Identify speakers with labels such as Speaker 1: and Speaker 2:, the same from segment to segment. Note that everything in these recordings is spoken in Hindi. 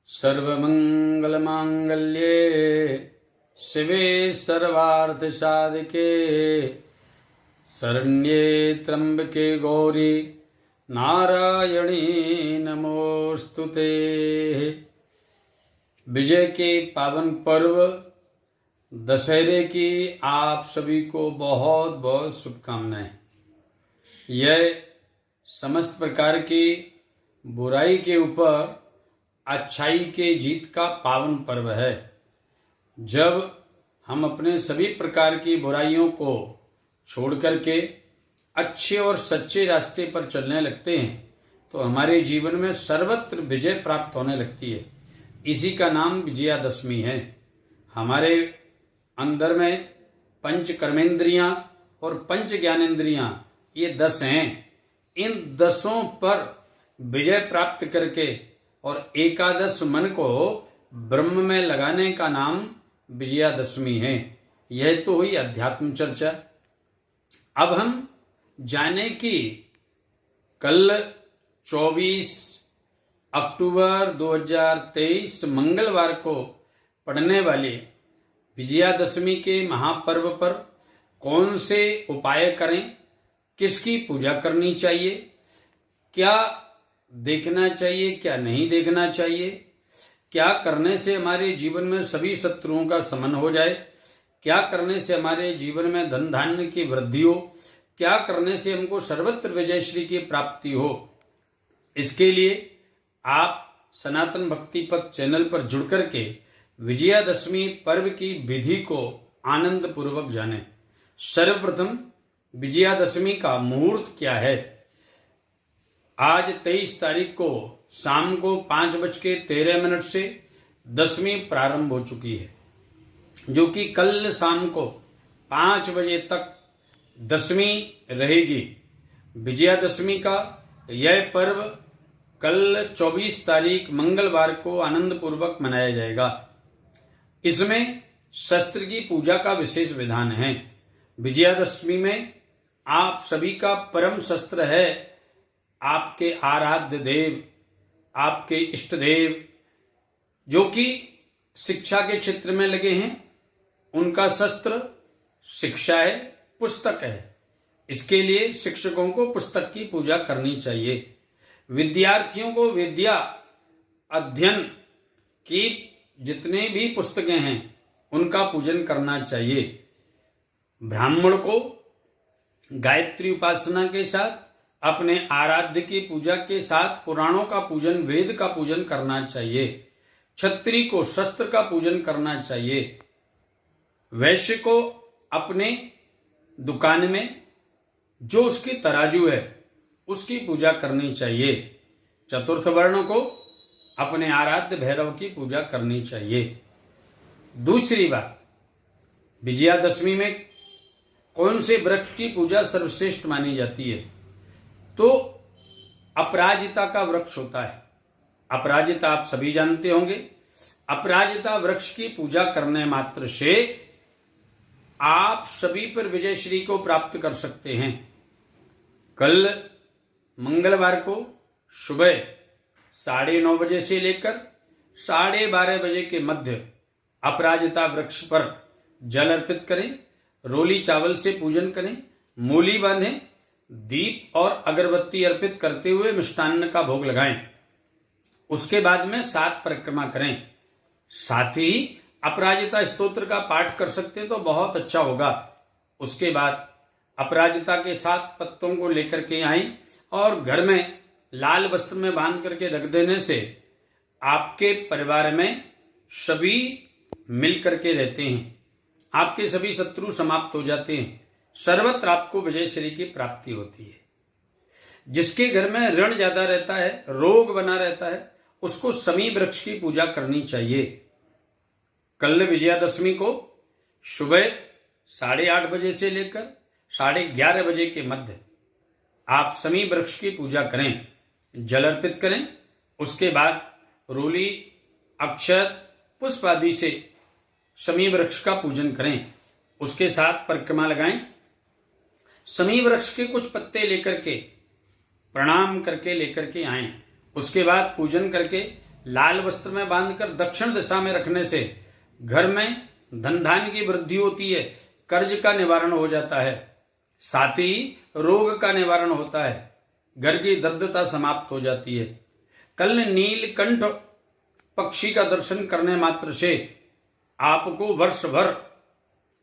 Speaker 1: सर्वमंगलमांगल्ये शिवे सर्वार्थसाधिके शरण्ये त्र्यंबके गौरी नारायणी नमोस्तुते। विजय के पावन पर्व दशहरे की आप सभी को बहुत बहुत शुभकामनाएं। यह समस्त प्रकार की बुराई के ऊपर अच्छाई के जीत का पावन पर्व है। जब हम अपने सभी प्रकार की बुराइयों को छोड़ करके अच्छे और सच्चे रास्ते पर चलने लगते हैं तो हमारे जीवन में सर्वत्र विजय प्राप्त होने लगती है। इसी का नाम विजयादशमी है। हमारे अंदर में पंच कर्मेंद्रियां और पंच ज्ञानेंद्रियां ये 10 हैं। इन 10 पर विजय प्राप्त करके और एकादश मन को ब्रह्म में लगाने का नाम विजयादशमी है। यह तो हुई अध्यात्म चर्चा। अब हम जाने कि कल 24 अक्टूबर 2023 मंगलवार को पड़ने वाले विजयादशमी के महापर्व पर कौन से उपाय करें, किसकी पूजा करनी चाहिए, क्या देखना चाहिए, क्या नहीं देखना चाहिए, क्या करने से हमारे जीवन में सभी शत्रुओं का शमन हो जाए, क्या करने से हमारे जीवन में धन धान्य की वृद्धि हो, क्या करने से हमको सर्वत्र विजयश्री की प्राप्ति हो। इसके लिए आप सनातन भक्ति पथ चैनल पर जुड़ करके विजयादशमी पर्व की विधि को आनंद पूर्वक जानें। सर्वप्रथम विजयादशमी का मुहूर्त क्या है। आज 23 तारीख को शाम को 5:13 से दशमी प्रारंभ हो चुकी है, जो कि कल शाम को 5 बजे तक दशमी रहेगी। विजयादशमी का यह पर्व कल 24 तारीख मंगलवार को आनंद पूर्वक मनाया जाएगा। इसमें शस्त्र की पूजा का विशेष विधान है। विजयादशमी में आप सभी का परम शस्त्र है आपके आराध्य देव, आपके इष्ट देव, जो कि शिक्षा के क्षेत्र में लगे हैं। उनका शस्त्र शिक्षा है, पुस्तक है। इसके लिए शिक्षकों को पुस्तक की पूजा करनी चाहिए। विद्यार्थियों को विद्या अध्ययन की जितने भी पुस्तकें हैं उनका पूजन करना चाहिए। ब्राह्मण को गायत्री उपासना के साथ अपने आराध्य की पूजा के साथ पुराणों का पूजन, वेद का पूजन करना चाहिए। क्षत्रिय को शस्त्र का पूजन करना चाहिए। वैश्य को अपने दुकान में जो उसकी तराजू है उसकी पूजा करनी चाहिए। चतुर्थ वर्ण को अपने आराध्य भैरव की पूजा करनी चाहिए। दूसरी बात, विजयादशमी में कौन से वृक्ष की पूजा सर्वश्रेष्ठ मानी जाती है, तो अपराजिता का वृक्ष होता है। अपराजिता आप सभी जानते होंगे। अपराजिता वृक्ष की पूजा करने मात्र से आप सभी पर विजयश्री को प्राप्त कर सकते हैं। कल मंगलवार को सुबह 9:30 बजे से लेकर 12:30 बजे के मध्य अपराजिता वृक्ष पर जल अर्पित करें, रोली चावल से पूजन करें, मूली बांधें, दीप और अगरबत्ती अर्पित करते हुए मिष्टान्न का भोग लगाएं। उसके बाद में 7 परिक्रमा करें। साथ ही अपराजिता स्तोत्र का पाठ कर सकते हैं तो बहुत अच्छा होगा। उसके बाद अपराजिता के 7 पत्तों को लेकर के आएं और घर में लाल वस्त्र में बांध करके रख देने से आपके परिवार में सभी मिल करके रहते हैं। आपके सभी शत्रु समाप्त हो जाते हैं। सर्वत्र आपको विजयश्री की प्राप्ति होती है। जिसके घर में ऋण ज्यादा रहता है, रोग बना रहता है, उसको समी वृक्ष की पूजा करनी चाहिए। कल विजयादशमी को सुबह 8:30 बजे से लेकर 11:30 बजे के मध्य आप समी वृक्ष की पूजा करें, जल अर्पित करें। उसके बाद रोली, अक्षत, पुष्प आदि से समी वृक्ष का पूजन करें। उसके साथ परिक्रमा लगाएं। समी वृक्ष के कुछ पत्ते लेकर के प्रणाम करके लेकर के आएं। उसके बाद पूजन करके लाल वस्त्र में बांधकर दक्षिण दिशा में रखने से घर में धन धान्य की वृद्धि होती है, कर्ज का निवारण हो जाता है, साथ ही रोग का निवारण होता है, घर की दरिद्रता समाप्त हो जाती है। कल नीलकंठ पक्षी का दर्शन करने मात्र से आपको वर्ष भर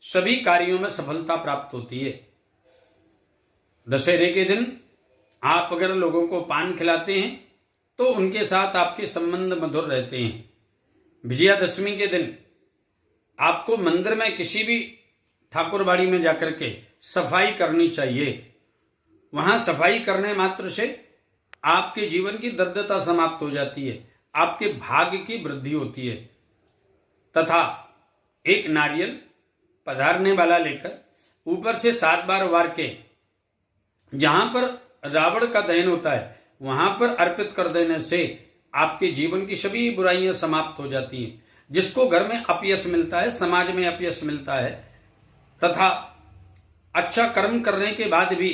Speaker 1: सभी कार्यों में सफलता प्राप्त होती है। दशहरे के दिन आप अगर लोगों को पान खिलाते हैं तो उनके साथ आपके संबंध मधुर रहते हैं। विजयादशमी के दिन आपको मंदिर में किसी भी ठाकुरबाड़ी में जाकर के सफाई करनी चाहिए। वहां सफाई करने मात्र से आपके जीवन की दरिद्रता समाप्त हो जाती है, आपके भाग्य की वृद्धि होती है। तथा एक नारियल पधारने वाला लेकर ऊपर से 7 बार वार के जहां पर रावण का दहन होता है वहां पर अर्पित कर देने से आपके जीवन की सभी बुराइयां समाप्त हो जाती हैं। जिसको घर में अपयश मिलता है, समाज में अपयश मिलता है तथा अच्छा कर्म करने के बाद भी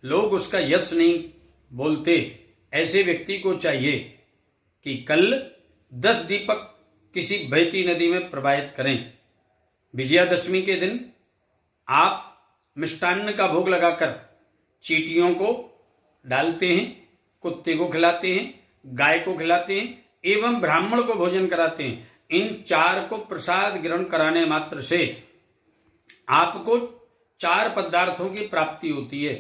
Speaker 1: लोग उसका यश नहीं बोलते, ऐसे व्यक्ति को चाहिए कि कल 10 दीपक किसी बहती नदी में प्रवाहित करें। विजयादशमी के दिन आप मिष्टान्न का भोग लगाकर चींटियों को डालते हैं, कुत्ते को खिलाते हैं, गाय को खिलाते हैं एवं ब्राह्मण को भोजन कराते हैं। इन 4 को प्रसाद ग्रहण कराने मात्र से आपको 4 पदार्थों की प्राप्ति होती है।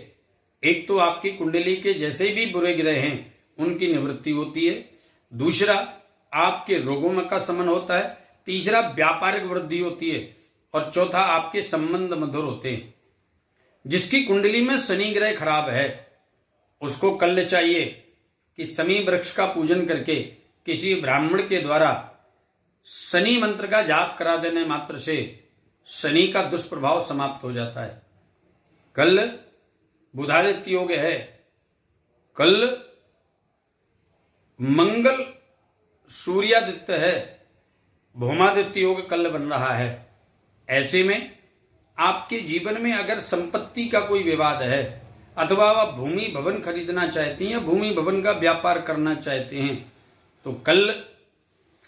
Speaker 1: एक तो आपकी कुंडली के जैसे भी बुरे ग्रह हैं उनकी निवृत्ति होती है, दूसरा आपके रोगों में का शमन होता है, तीसरा व्यापारिक वृद्धि होती है और चौथा आपके संबंध मधुर होते हैं। जिसकी कुंडली में शनि ग्रह खराब है उसको कल चाहिए कि शमी वृक्ष का पूजन करके किसी ब्राह्मण के द्वारा शनि मंत्र का जाप करा देने मात्र से शनि का दुष्प्रभाव समाप्त हो जाता है। कल बुधादित्य योग है, कल मंगल सूर्यादित्य है, भौमादित्य योग कल बन रहा है। ऐसे में आपके जीवन में अगर संपत्ति का कोई विवाद है अथवा आप भूमि भवन खरीदना चाहते हैं या भूमि भवन का व्यापार करना चाहते हैं तो कल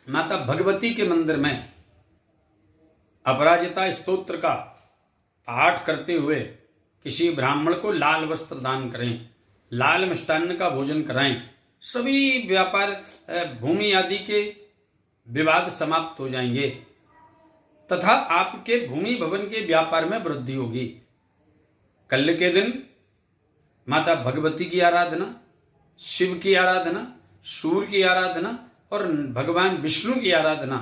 Speaker 1: माता भगवती के मंदिर में अपराजिता स्तोत्र का पाठ करते हुए किसी ब्राह्मण को लाल वस्त्र दान करें, लाल मिष्टान्न का भोजन कराएं। सभी व्यापार भूमि आदि के विवाद समाप्त हो जाएंगे तथा आपके भूमि भवन के व्यापार में वृद्धि होगी। कल के दिन माता भगवती की आराधना, शिव की आराधना, सूर्य की आराधना और भगवान विष्णु की आराधना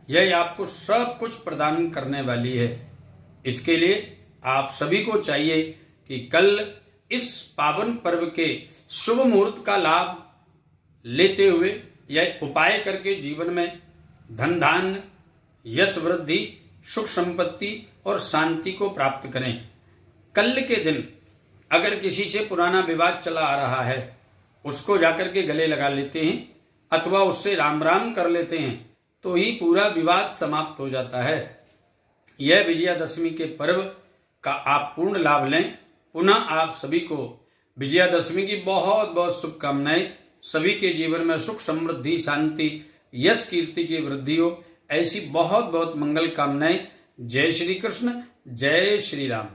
Speaker 1: यह आपको सब कुछ प्रदान करने वाली है। इसके लिए आप सभी को चाहिए कि कल इस पावन पर्व के शुभ मुहूर्त का लाभ लेते हुए यह उपाय करके जीवन में धन धान्य, यश वृद्धि, सुख संपत्ति और शांति को प्राप्त करें। कल के दिन अगर किसी से पुराना विवाद चला आ रहा है उसको जाकर के गले लगा लेते हैं अथवा उससे राम राम कर लेते हैं तो ही पूरा विवाद समाप्त हो जाता है। यह विजयादशमी के पर्व का आप पूर्ण लाभ लें। पुनः आप सभी को विजयादशमी की बहुत बहुत शुभकामनाएं। सभी के जीवन में सुख समृद्धि, शांति, यश कीर्ति की वृद्धि हो, ऐसी बहुत बहुत मंगल कामनाएं। जय श्री कृष्ण, जय श्री राम।